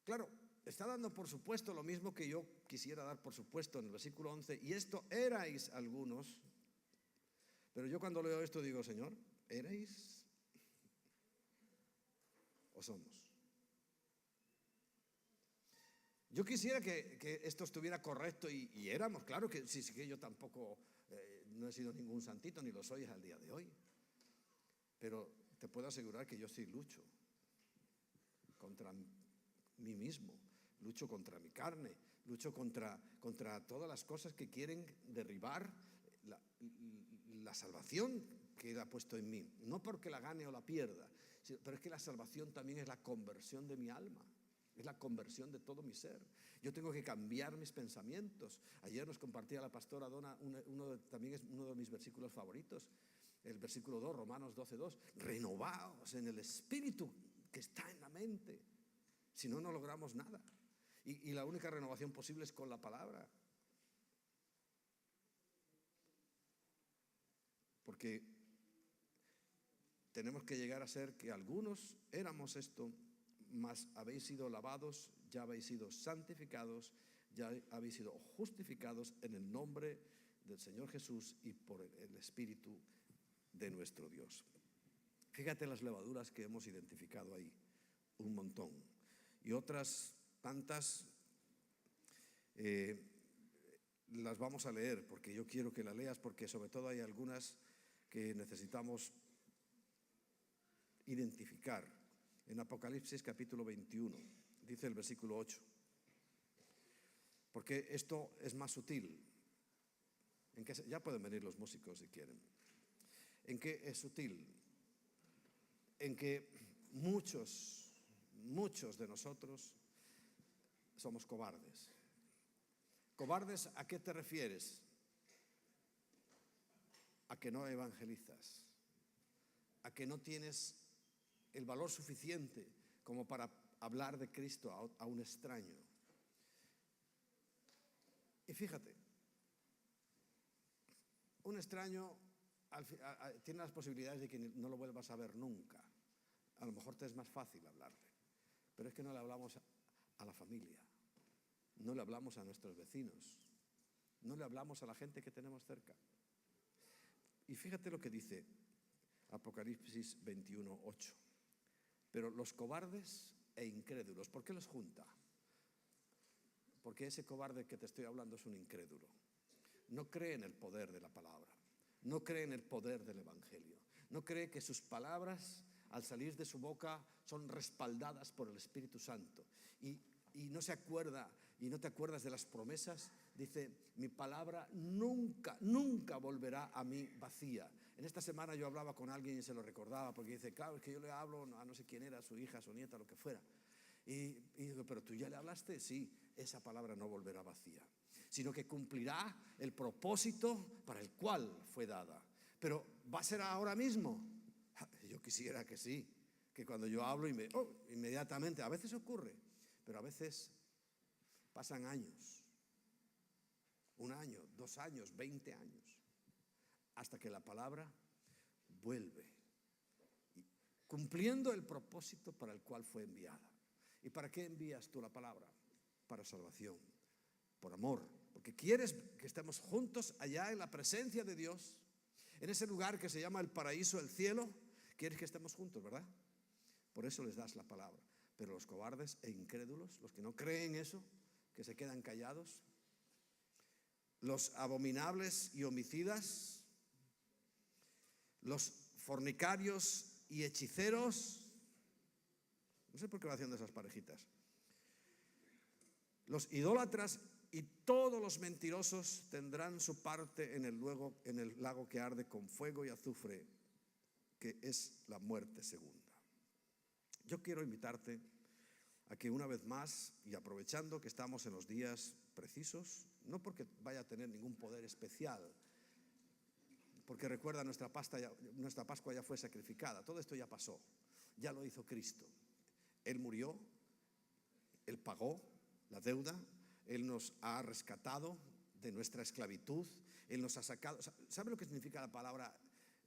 Claro, está dando por supuesto lo mismo que yo quisiera dar por supuesto en el versículo 11. Y esto erais algunos. Pero yo cuando leo esto digo, Señor, ¿erais o somos? Yo quisiera que esto estuviera correcto y éramos, claro que sí, que yo tampoco no he sido ningún santito ni lo soy al día de hoy. Pero te puedo asegurar que yo sí lucho contra mí mismo, lucho contra mi carne, Lucho contra todas las cosas que quieren derribar la salvación que Él ha puesto en mí. No porque la gane o la pierda, pero es que la salvación también es la conversión de mi alma. Es la conversión de todo mi ser. Yo tengo que cambiar mis pensamientos. Ayer nos compartía la pastora Donna, también es uno de mis versículos favoritos, el versículo 2, Romanos 12:2. Renovaos en el espíritu que está en la mente. Si no, no logramos nada. Y la única renovación posible es con la palabra. Porque tenemos que llegar a ser que algunos éramos esto, mas habéis sido lavados, ya habéis sido santificados, ya habéis sido justificados en el nombre del Señor Jesús y por el Espíritu de nuestro Dios. Fíjate las levaduras que hemos identificado ahí, un montón. Y otras tantas las vamos a leer, porque yo quiero que las leas, porque sobre todo hay algunas que necesitamos identificar. En Apocalipsis capítulo 21, dice el versículo 8, porque esto es más sutil. Ya pueden venir los músicos si quieren. ¿En qué es sutil? En que muchos de nosotros somos cobardes. ¿Cobardes a qué te refieres? A que no evangelizas, a que no tienes el valor suficiente como para hablar de Cristo a un extraño. Y fíjate, un extraño tiene las posibilidades de que no lo vuelvas a ver nunca. A lo mejor te es más fácil hablarle, pero es que no le hablamos a la familia, no le hablamos a nuestros vecinos, no le hablamos a la gente que tenemos cerca. Y fíjate lo que dice Apocalipsis 21:8. Pero los cobardes e incrédulos, ¿por qué los junta? Porque ese cobarde que te estoy hablando es un incrédulo. No cree en el poder de la palabra, no cree en el poder del evangelio, no cree que sus palabras al salir de su boca son respaldadas por el Espíritu Santo. Y no se acuerda, y no te acuerdas de las promesas. Dice, mi palabra nunca volverá a mí vacía. En esta semana yo hablaba con alguien y se lo recordaba, porque dice, claro, es que yo le hablo a no sé quién era, su hija, su nieta, lo que fuera. Y digo, pero tú ya le hablaste. Sí, esa palabra no volverá vacía, sino que cumplirá el propósito para el cual fue dada. Pero ¿va a ser ahora mismo? Yo quisiera que sí, que cuando yo hablo inmediatamente, a veces ocurre, pero a veces pasan años, 1 año, 2 años, 20 años, hasta que la palabra vuelve, cumpliendo el propósito para el cual fue enviada. ¿Y para qué envías tú la palabra? Para salvación, por amor, porque quieres que estemos juntos allá en la presencia de Dios, en ese lugar que se llama el paraíso, el cielo. Quieres que estemos juntos, ¿verdad? Por eso les das la palabra. Pero los cobardes e incrédulos, los que no creen eso, que se quedan callados, los abominables y homicidas, los fornicarios y hechiceros, no sé por qué va haciendo esas parejitas, los idólatras y todos los mentirosos tendrán su parte en el lago que arde con fuego y azufre, que es la muerte segunda. Yo quiero invitarte a que una vez más, y aprovechando que estamos en los días precisos, no porque vaya a tener ningún poder especial, porque recuerda, nuestra Pascua ya fue sacrificada, todo esto ya pasó, ya lo hizo Cristo. Él murió, Él pagó la deuda, Él nos ha rescatado de nuestra esclavitud, Él nos ha sacado. ¿Sabe lo que significa la palabra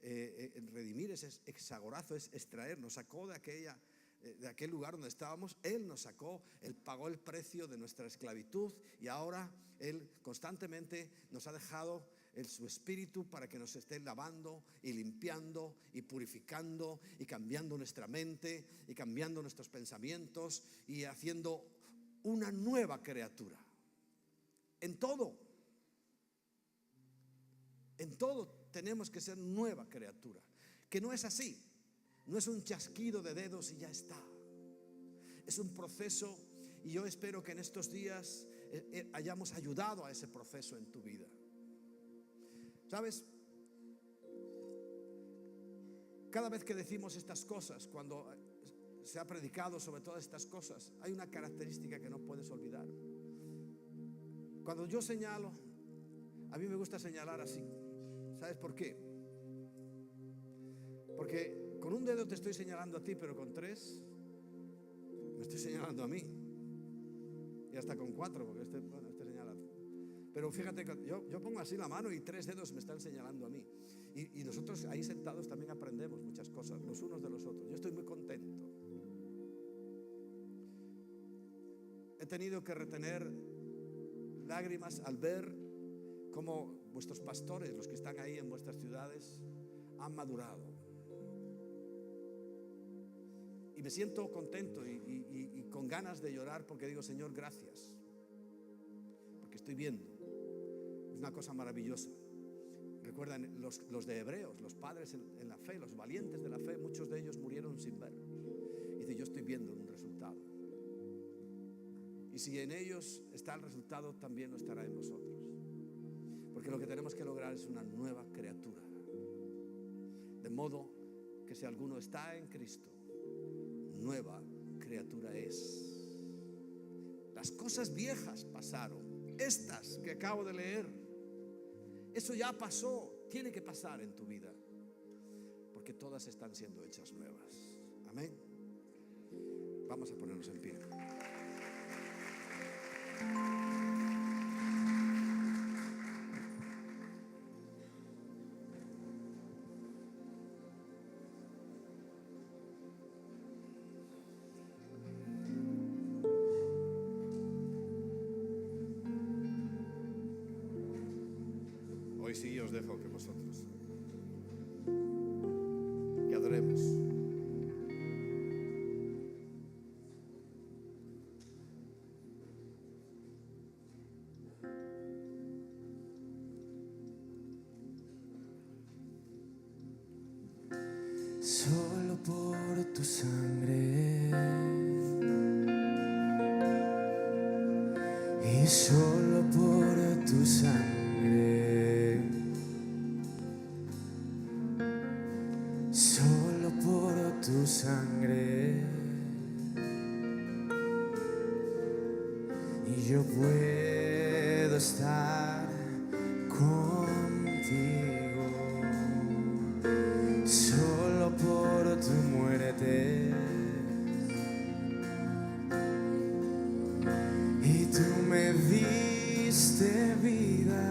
redimir? Es exagorazo, es extraer. Nos sacó de aquel lugar donde estábamos. Él nos sacó, Él pagó el precio de nuestra esclavitud, y ahora Él constantemente nos ha dejado su Espíritu para que nos esté lavando y limpiando y purificando y cambiando nuestra mente y cambiando nuestros pensamientos y haciendo una nueva criatura. En todo tenemos que ser nueva criatura, que no es así, no es un chasquido de dedos y ya está. Es un proceso, y yo espero que en estos días hayamos ayudado a ese proceso en tu vida. ¿Sabes? Cada vez que decimos estas cosas, cuando se ha predicado sobre todas estas cosas, hay una característica que no puedes olvidar. Cuando yo señalo, a mí me gusta señalar así. ¿Sabes por qué? Porque con un dedo te estoy señalando a ti, pero con 3 me estoy señalando a mí. Y hasta con 4, porque este señala. Pero fíjate, yo pongo así la mano y 3 dedos me están señalando a mí. Y nosotros ahí sentados también aprendemos muchas cosas, los unos de los otros. Yo estoy muy contento. He tenido que retener lágrimas al ver cómo vuestros pastores, los que están ahí en vuestras ciudades, han madurado. Y me siento contento y con ganas de llorar, porque digo: Señor, gracias, porque estoy viendo. Es una cosa maravillosa. Recuerdan los de Hebreos, los padres en la fe, los valientes de la fe, muchos de ellos murieron sin ver. Y dice: yo estoy viendo un resultado. Y si en ellos está el resultado, también lo estará en nosotros. Porque lo que tenemos que lograr es una nueva criatura. De modo que si alguno está en Cristo, nueva criatura es. Las cosas viejas pasaron. Estas que acabo de leer, eso ya pasó. Tiene que pasar en tu vida, porque todas están siendo hechas nuevas. Amén. Vamos a ponernos en pie. Hoy sí os dejo que vosotros que adoremos. Solo por tu sangre y solo por tu sangre, solo por tu sangre, y yo puedo estar contigo. Solo por tu muerte, y tú me diste vida,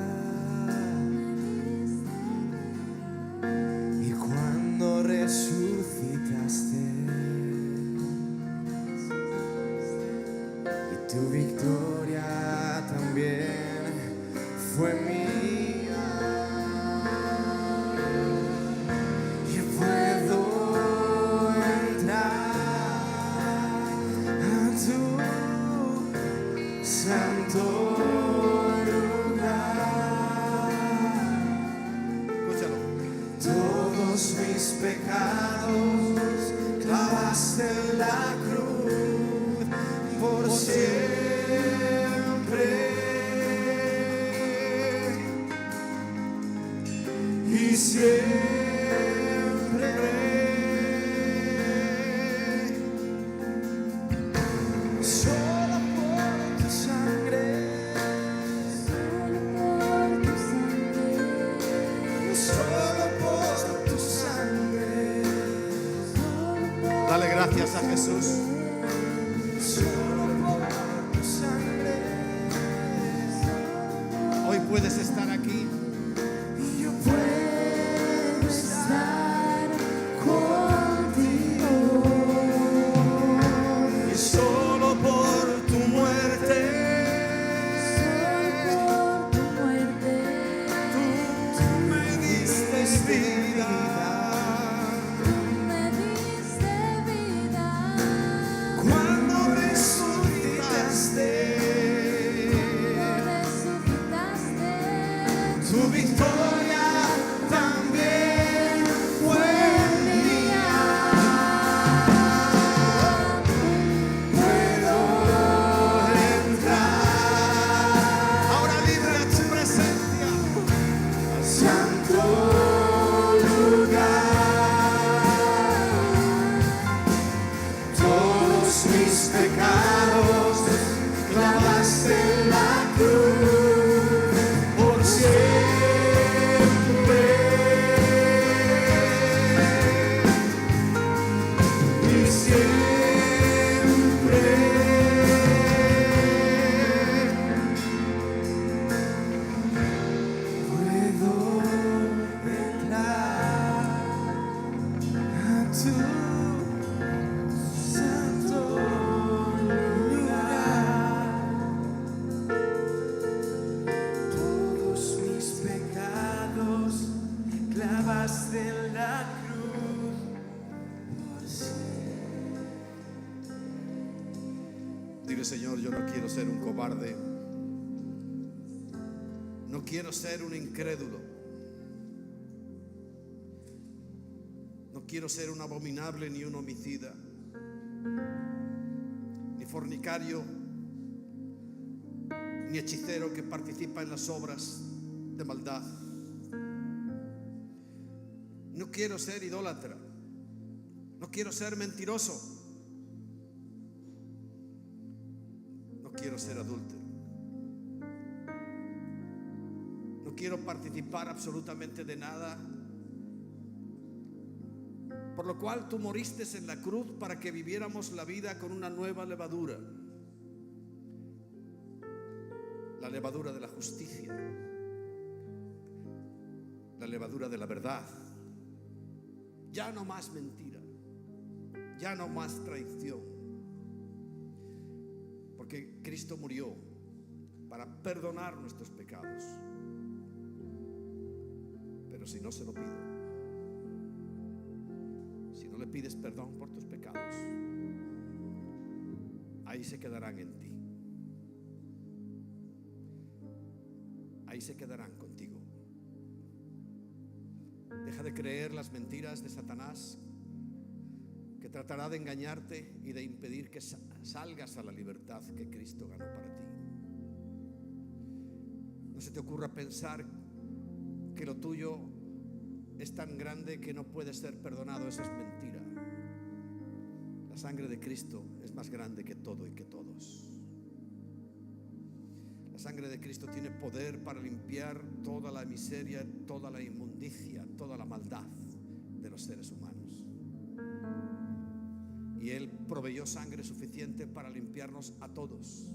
y cuando resucitaste, y tu victoria también fue mía. Santo lugar, Escúchalo. todos mis pecados clavaste en la cruz por siempre, y siempre. Dale gracias a Jesús. Solo por tu sangre. Hoy puedes estar aquí. Y yo puedo estar contigo. Y solo por tu muerte. Solo por tu muerte. Tú me diste vida. Tu victoria también fue mía. Puedo entrar Dile, Señor, yo no quiero ser un cobarde. No quiero ser un incrédulo. No quiero ser un abominable ni un homicida, ni fornicario, ni hechicero que participa en las obras de maldad. No quiero ser idólatra. No quiero ser mentiroso. No quiero ser adúltero. No quiero participar absolutamente de nada por lo cual tú moriste en la cruz para que viviéramos la vida con una nueva levadura. La levadura de la justicia, la levadura de la verdad. Ya no más mentira, ya no más traición, porque Cristo murió para perdonar nuestros pecados. Pero si no se lo pido, si no le pides perdón por tus pecados, ahí se quedarán en ti, ahí se quedarán contigo. Deja de creer las mentiras de Satanás, que tratará de engañarte y de impedir que salgas a la libertad que Cristo ganó para ti. No se te ocurra pensar que lo tuyo es tan grande que no puede ser perdonado. Eso es mentira. La sangre de Cristo es más grande que todo y que todos. La sangre de Cristo tiene poder para limpiar toda la miseria, toda la inmundicia, toda la maldad de los seres humanos. Y Él proveyó sangre suficiente para limpiarnos a todos.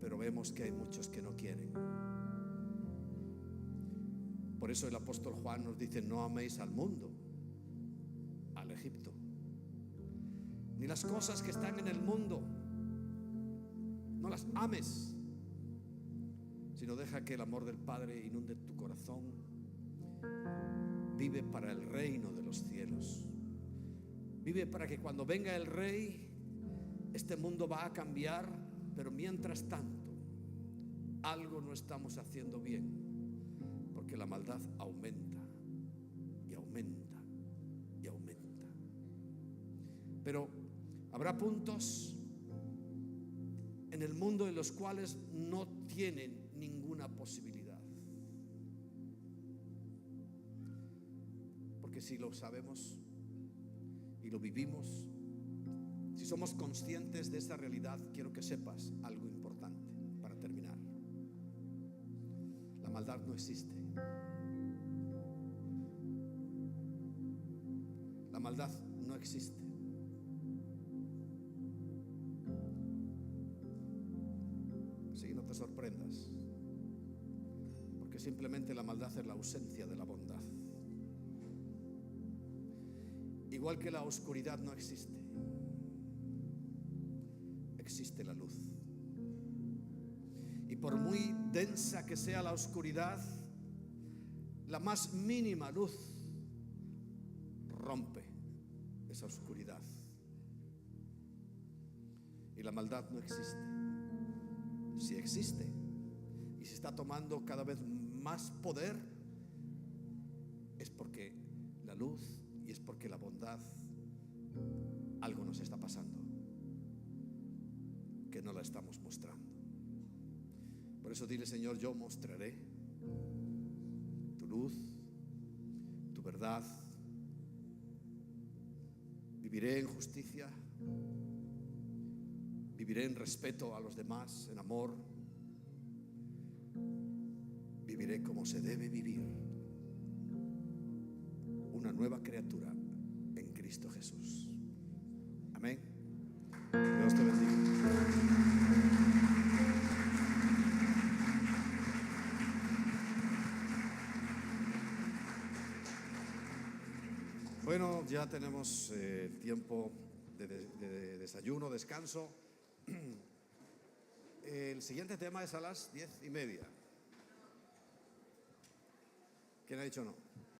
Pero vemos que hay muchos que no quieren. Por eso el apóstol Juan nos dice: no améis al mundo, al Egipto, ni las cosas que están en el mundo. No las ames, sino deja que el amor del Padre inunde tu corazón. Vive para el reino de los cielos. Vive para que cuando venga el Rey, este mundo va a cambiar. Pero mientras tanto, algo no estamos haciendo bien, porque la maldad aumenta y aumenta y aumenta. Pero habrá puntos en el mundo en los cuales no tienen ninguna posibilidad. Porque si lo sabemos y lo vivimos, si somos conscientes de esa realidad, quiero que sepas algo importante para terminar. La maldad no existe. La maldad no existe. Sí, no te sorprendas, porque simplemente la maldad es la ausencia de la bondad. Igual que la oscuridad no existe, existe la luz. Y por muy densa que sea la oscuridad, la más mínima luz rompe esa oscuridad. Y la maldad no existe. Si existe y se está tomando cada vez más poder, es porque la luz y es porque la bondad, algo nos está pasando que no la estamos mostrando. Por eso dile: Señor, yo mostraré tu luz, tu verdad. Viviré en justicia, viviré en respeto a los demás, en amor. Viviré como se debe vivir, una nueva criatura en Cristo Jesús. Amén. Dios te bendiga. Bueno, ya tenemos el tiempo de desayuno, descanso. El siguiente tema es a las 10:30. ¿Quién ha dicho no?